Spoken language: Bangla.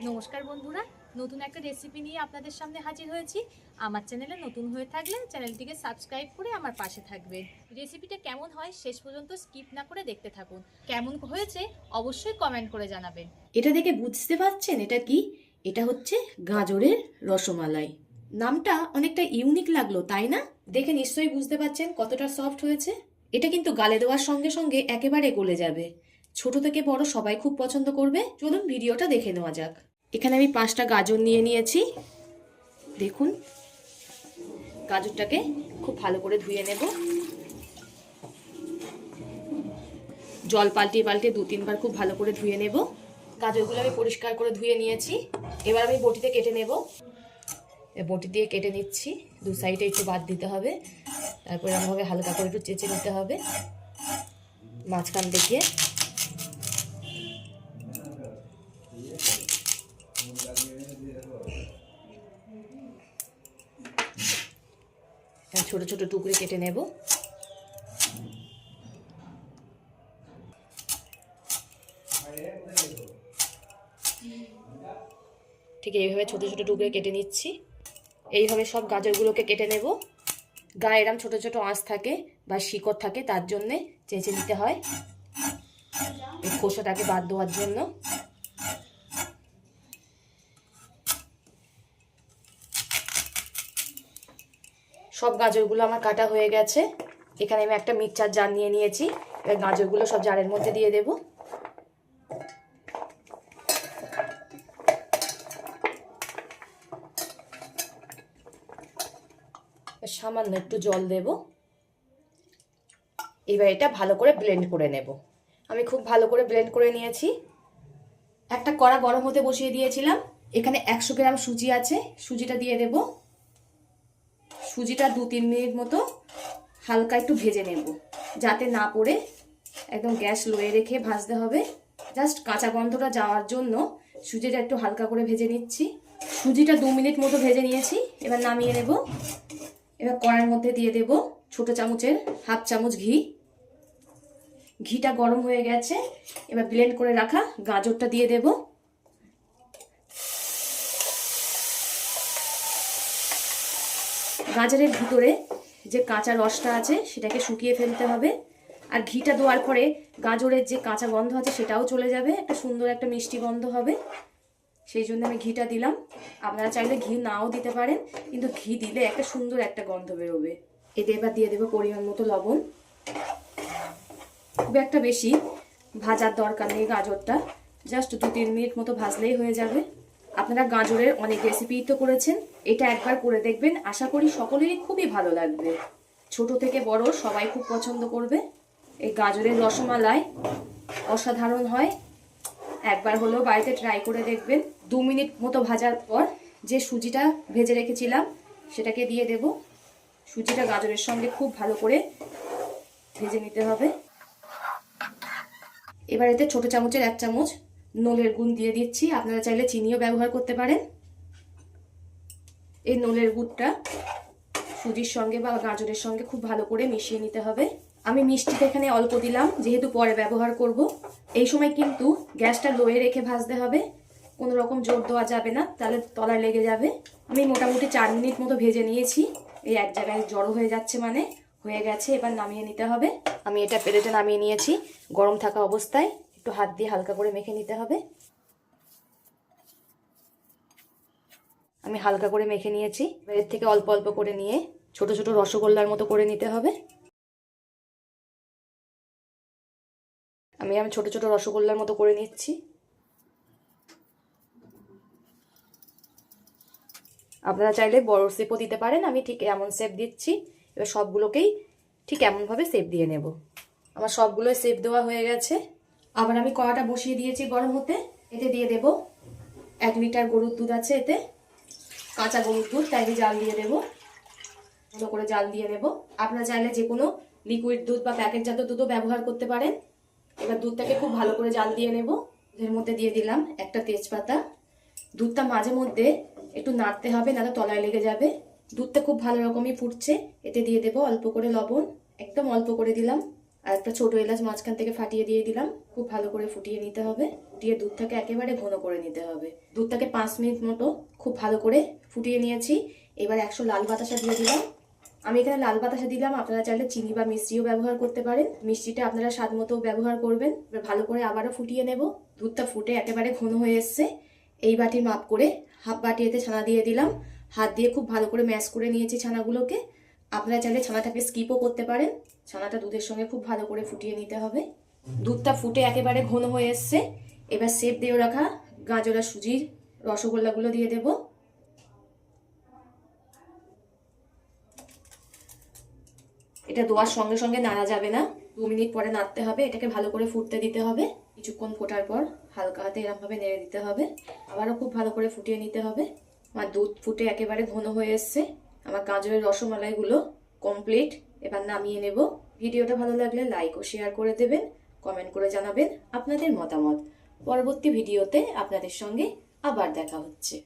নমস্কার বন্ধুরা, নতুন একটা রেসিপি নিয়ে আপনাদের সামনে হাজির হয়েছি। আমার চ্যানেলে নতুন হয়ে থাকলে চ্যানেলটিকে সাবস্ক্রাইব করে আমার পাশে থাকবেন। রেসিপিটা কেমন হয় শেষ পর্যন্ত স্কিপ না করে দেখতে থাকুন। কেমন হয়েছে অবশ্যই কমেন্ট করে জানাবেন। এটা দেখে বুঝতে পারছেন এটা কি? এটা হচ্ছে গাজরের রসমালাই। নামটা অনেকটা ইউনিক লাগলো, তাই না? দেখে নিশ্চয়ই বুঝতে পারছেন কতটা সফট হয়েছে। এটা কিন্তু গালে দেওয়ার সঙ্গে সঙ্গে একেবারে গলে যাবে। ছোট থেকে বড় সবাই খুব পছন্দ করবে। চলুন ভিডিওটা দেখে নেওয়া যাক। এখানে আমি 5টা গাজর নিয়ে নিয়েছি। দেখুন, গাজরটাকে খুব ভালো করে ধুয়ে নেব। জল পাল্টিয়ে পাল্টিয়ে 2-3 বার খুব ভালো করে ধুয়ে নেব। গাজরগুলো আমি পরিষ্কার করে ধুয়ে নিয়েছি। এবার আমি বটিতে কেটে নেব। বটি দিয়ে কেটে নিচ্ছি। দু সাইডে একটু বাদ দিতে হবে, তারপরে এরকমভাবে হালকা করে একটু চেঁচে নিতে হবে মাঝখান থেকে। ছোট ছোট টুকরে কেটে নেব। ঠিক এইভাবে ছোট ছোট টুকরে কেটে নিচ্ছি। এইভাবে সব গাজরগুলোকে কেটে নেব। গায়ে এরম ছোট ছোট আঁশ থাকে বা শিকড় থাকে, তার জন্যে চেঁচে নিতে হয় এই খোসাটাকে বাদ দেওয়ার জন্য। সব গাজরগুলো আমার কাটা হয়ে গেছে। এখানে আমি একটা মিক্সচার জার নিয়ে নিয়েছি। এবার গাজরগুলো সব জারের মধ্যে দিয়ে দেব। সামান্য একটু জল দেব। এবার এটা ভালো করে ব্লেন্ড করে নেব। আমি খুব ভালো করে ব্লেন্ড করে নিয়েছি। একটা কড়া গরম হতে বসিয়ে দিয়েছিলাম। এখানে 100 গ্রাম সুজি আছে, সুজিটা দিয়ে দেব। সুজিটা 2-3 মিনিট মতো হালকা একটু ভেজে নেব, যাতে না পড়ে। একদম গ্যাস লোয়ে রেখে ভাজতে হবে। জাস্ট কাঁচা গন্ধটা যাওয়ার জন্য সুজিটা একটু হালকা করে ভেজে নিচ্ছি। সুজিটা 2 মিনিট মতো ভেজে নিয়েছি। এবার নামিয়ে নেব। এবার কড়াইয়ের মধ্যে দিয়ে দেব ছোট চামচের 1/2 চামচ ঘি। ঘিটা গরম হয়ে গেছে। এবার ব্লেন্ড করে রাখা গাজরটা দিয়ে দেব। গাজরের ভিতরে যে কাঁচা রসটা আছে সেটাকে শুকিয়ে ফেলতে হবে। আর ঘিটা দেওয়ার পরে গাজরের যে কাঁচা গন্ধ আছে সেটাও চলে যাবে, একটা সুন্দর একটা মিষ্টি গন্ধ হবে। সেই জন্য আমি ঘিটা দিলাম। আপনারা চাইলে ঘি নাও দিতে পারেন, কিন্তু ঘি দিলে একটা সুন্দর একটা গন্ধ বেরোবে। এতে এবার দিয়ে দেবো পরিমাণ মতো লবণ। খুব একটা বেশি ভাজার দরকার নেই গাজরটা, জাস্ট 2-3 মিনিট মতো ভাজলেই হয়ে যাবে। আপনারা গাজরের অনেক রেসিপি তো করেছেন, এটা একবার করে দেখবেন। আশা করি সকলেরই খুবই ভালো লাগবে। ছোট থেকে বড় সবাই খুব পছন্দ করবে। এই গাজরের রসমালাই অসাধারণ হয়। একবার হলেও বাড়িতে ট্রাই করে দেখবেন। 2 মিনিট মতো ভাজার পর যে সুজিটা ভেজে রেখেছিলাম সেটাকে দিয়ে দেব। সুজিটা গাজরের সঙ্গে খুব ভালো করে ভেজে নিতে হবে। এবার এতে ছোট চামচের 1 চামচ নলের গুড় দিয়ে দিচ্ছি। আপনারা চাইলে চিনিও ব্যবহার করতে পারেন। এই নলের গুড়টা সুজির সঙ্গে বা গাজরের সঙ্গে খুব ভালো করে মিশিয়ে নিতে হবে। আমি মিষ্টিটা এখানে অল্প দিলাম, যেহেতু পরে ব্যবহার করব। এই সময় কিন্তু গ্যাসটা লোয়ে রেখে ভাজতে হবে, কোনো রকম জোর দেওয়া যাবে না, তাহলে তলায় লেগে যাবে। আমি মোটামুটি 4 মিনিট মতো ভেজে নিয়েছি। এই এক জায়গায় জড়ো হয়ে যাচ্ছে, মানে হয়ে গেছে। এবার নামিয়ে নিতে হবে। আমি এটা প্লেটে নামিয়ে নিয়েছি। গরম থাকা অবস্থায় একটু হাত দিয়ে হালকা করে মেখে নিতে হবে। আমি হালকা করে মেখে নিয়েছি। এর থেকে অল্প অল্প করে নিয়ে ছোট ছোট রসগোল্লার মতো করে নিতে হবে। আমি ছোট ছোট রসগোল্লার মতো করে নিচ্ছি। আপনারা চাইলে বড় শেপও দিতে পারেন। আমি ঠিক এমন শেপ দিচ্ছি। এবার সবগুলোকেই ঠিক এমনভাবে শেপ দিয়ে নেব। আমার সবগুলোই শেপ দেওয়া হয়ে গেছে। আবার আমি কড়াটা বসিয়ে দিয়েছি গরম হতে। এতে দিয়ে দেব 1 লিটার গরুর দুধ আছে। এতে কাঁচা গরুর দুধ, তাই আমি জাল দিয়ে দেবো। ভালো করে জাল দিয়ে নেব। আপনারা চাইলে যে কোনো লিকুইড দুধ বা প্যাকেটজাত দুধও ব্যবহার করতে পারেন। এবার দুধটাকে খুব ভালো করে জাল দিয়ে নেব। এর মধ্যে দিয়ে দিলাম একটা তেজপাতা। দুধটা মাঝে মধ্যে একটু নাড়তে হবে, নাহলে তলায় লেগে যাবে। দুধটা খুব ভালো রকমই ফুটছে। এতে দিয়ে দেবো অল্প করে লবণ, একদম অল্প করে দিলাম। আর একটা ছোট এলাচ মাঝখান থেকে ফাটিয়ে দিয়ে দিলাম। খুব ভালো করে ফুটিয়ে নিতে হবে। ফুটিয়ে দুধটাকে একেবারে ঘন করে নিতে হবে। দুধটাকে 5 মিনিট মতো খুব ভালো করে ফুটিয়ে নিয়েছি। এবার 100 লাল বাতাসা দিয়ে দিলাম। আমি এখানে লাল বাতাসা দিলাম, আপনারা চাইলে চিনি বা মিষ্টিও ব্যবহার করতে পারেন। মিষ্টিটা আপনারা স্বাদ মতো ব্যবহার করবেন। এবার ভালো করে আবারও ফুটিয়ে নেব। দুধটা ফুটে একেবারে ঘন হয়ে এসছে। এই বাটির মাপ করে হাফ বাটি এতে ছানা দিয়ে দিলাম। হাত দিয়ে খুব ভালো করে ম্যাশ করে নিয়েছি ছানাগুলোকে। আপনারা চাইলে ছানাটাকে স্কিপও করতে পারেন। ছানাটা দুধের সঙ্গে খুব ভালো করে ফুটিয়ে নিতে হবে। দুধটা ফুটে একেবারে ঘন হয়ে এসছে। এবার সেপ দিয়ে রাখা গাজর আর সুজির রসগোল্লাগুলো দিয়ে দেব। এটা দেওয়ার সঙ্গে সঙ্গে নাড়া যাবে না, 2 মিনিট পরে নাড়তে হবে। এটাকে ভালো করে ফুটতে দিতে হবে। কিছুক্ষণ ফোটার পর হালকা হাতে এরকমভাবে নেড়ে দিতে হবে। আবারও খুব ভালো করে ফুটিয়ে নিতে হবে। আমার দুধ ফুটে একেবারে ঘন হয়ে এসছে। আমার গাজরের রসমালাইগুলো কমপ্লিট। এবার নামিয়ে নেব। ভিডিওটা ভালো লাগলে লাইক ও শেয়ার করে দেবেন। কমেন্ট করে জানাবেন আপনাদের মতামত। পরবর্তী ভিডিওতে আপনাদের সঙ্গে আবার দেখা হচ্ছে।